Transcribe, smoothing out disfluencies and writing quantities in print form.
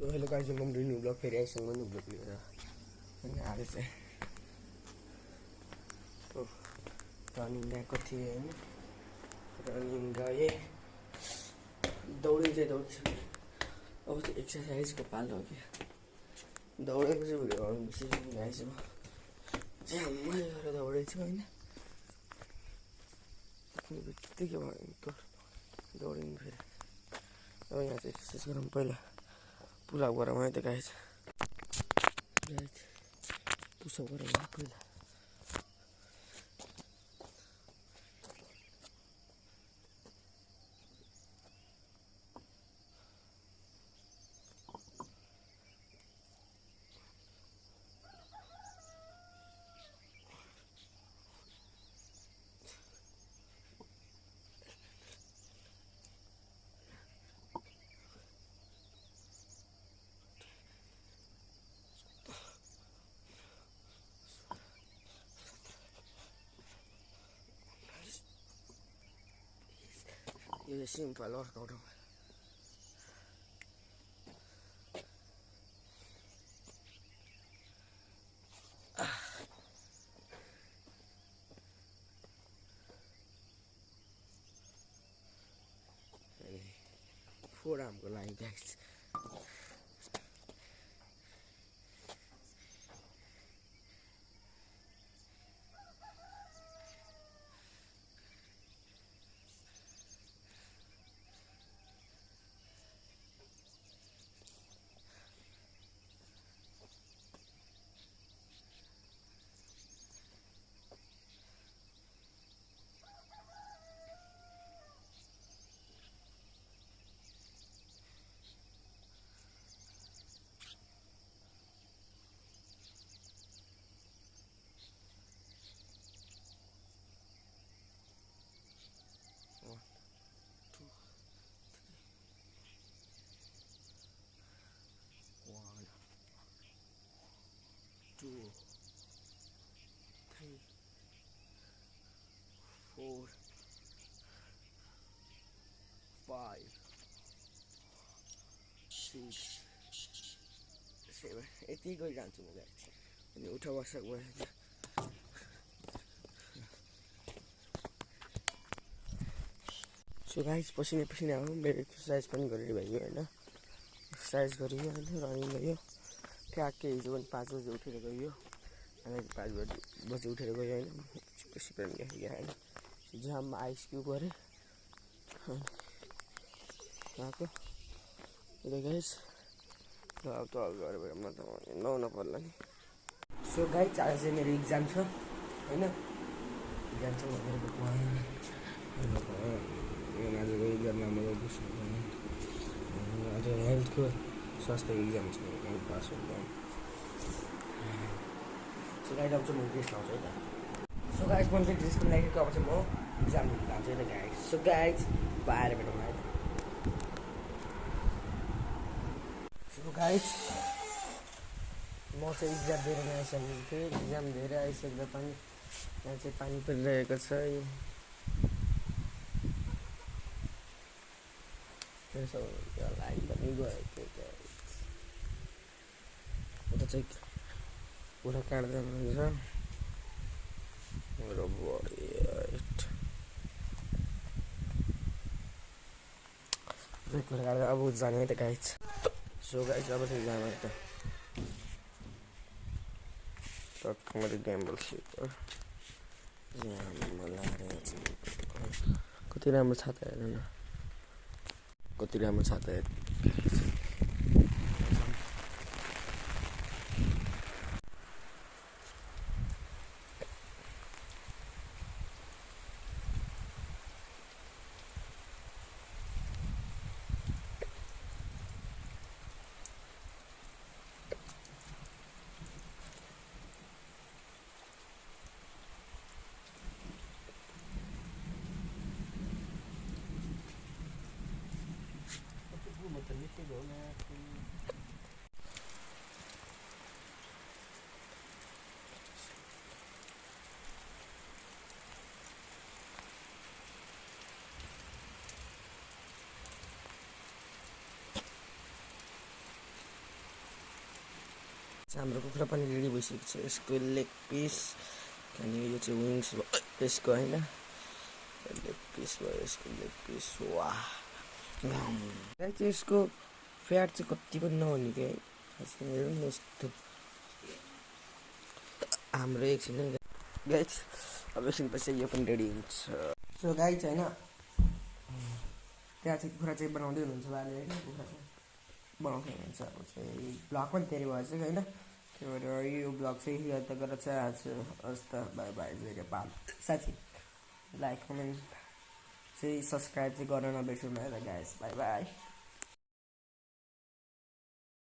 So hello guys, welcome to new blog. फेरि आइसँग new blog लिएर अनि आज चाहिँ रनिङ गएको थिएँ होइन। रनिङ गएँ, दौडिन चाहिँ दौडिसकेँ। अब चाहिँ एक्सर्साइजको पालो हो क्या। दौडेको चाहिँ भिडियो गर्नु बिर्सिसकेँ गाइस। झ्याम्मै गरेर दौडेछु होइन। बित्तिकै भयङ्कर दौडिनु फेरि। अब यहाँ चाहिँ एक्सर्साइज गरौँ। पहिला पुलअप गरौँ है त गाइस। पुसअप गरौँ पहिला। यो सिम्पल वर्कआउट हो। फोरआर्मको लागि गाइस। Two, three, 4, 5, 6, 7 यति गरिरहन्छु म गाइस। अनि उठा बसेको भएछ। सो गाइस, पसिना हो। मेरो एक्सर्साइज पनि गरेर भयो होइन। एक्सर्साइज गरियो होइन, रनिङ गयो। ठ्याक्कै हिजो पनि 5 बजी उठेर गयो। अनि 5 बजी उठेर गयो होइन। सिक्रेट गयो होइन। जाममा आइस क्युब गरेँ आएको गाइस। अब त गरेर म त नुहाउन पर्ला नि। सो गाइस, आज चाहिँ मेरो इक्जाम छ होइन। इक्जाम छ भनेर आजको इक्जाममा मैले आज हेल्थको स्वास्थ्यको इक्जाम छ। पास हुन्छ। सो गाइस, अब चाहिँ म ड्रेस लाउँछु है त। सो गाइस, मैले चाहिँ ड्रेस पनि लगाएको। अब चाहिँ म इक्जाम लान्छु है त गाइस। सो गाइस, बाहिर भेटौँ है त। सो गाइस, म चाहिँ इक्जाम दिएर आइसकेको थिएँ। इक्जाम दिएर आइसक्दा पनि यहाँ चाहिँ पानी परिरहेको छ। त्यसो लाइन पनि गएको उता चाहिँ पुरा काट्दै हुनुहुन्छ मेरो बडी कुरा काट्दा। अब जाने है त गाइस। सो गाइस, अब चाहिँ जानु है त। टक्क मैले ग्याम्बल सिपर कति राम्रो छाता हेर्नु न। कति राम्रो छाता हेर्नु। हाम्रो कुखुरा पनि रेडी भइसकेको छ यसको लेग पिस अनि यो चाहिँ विङ्स भयो यसको होइन लेग पिस भयो यसको लेग पिस वाह चाहिँ यसको फ्याट चाहिँ कति पनि नहुने क्या है हेर्नु न यस्तो हाम्रो एकछिन गाइस अब एकछिनपछि यो पनि रेडी हुन्छ सो गाइस होइन त्यहाँ चाहिँ कुखुरा चाहिँ बनाउँदै हुनुहुन्छ बाले होइन कुखुरा चाहिँ बनाउँदै हुनुहुन्छ अब चाहिँ ब्लग पनि धेरै भएछ होइन त्यही भएर यो ब्लग चाहिँ याद गरेर चाहन्छु हस् त बाई बाई धेरै बाल साथी लाइक कमेन्ट चाहिँ सब्सक्राइब चाहिँ गर्न नबिर्सनु है त गाइस बाई बाई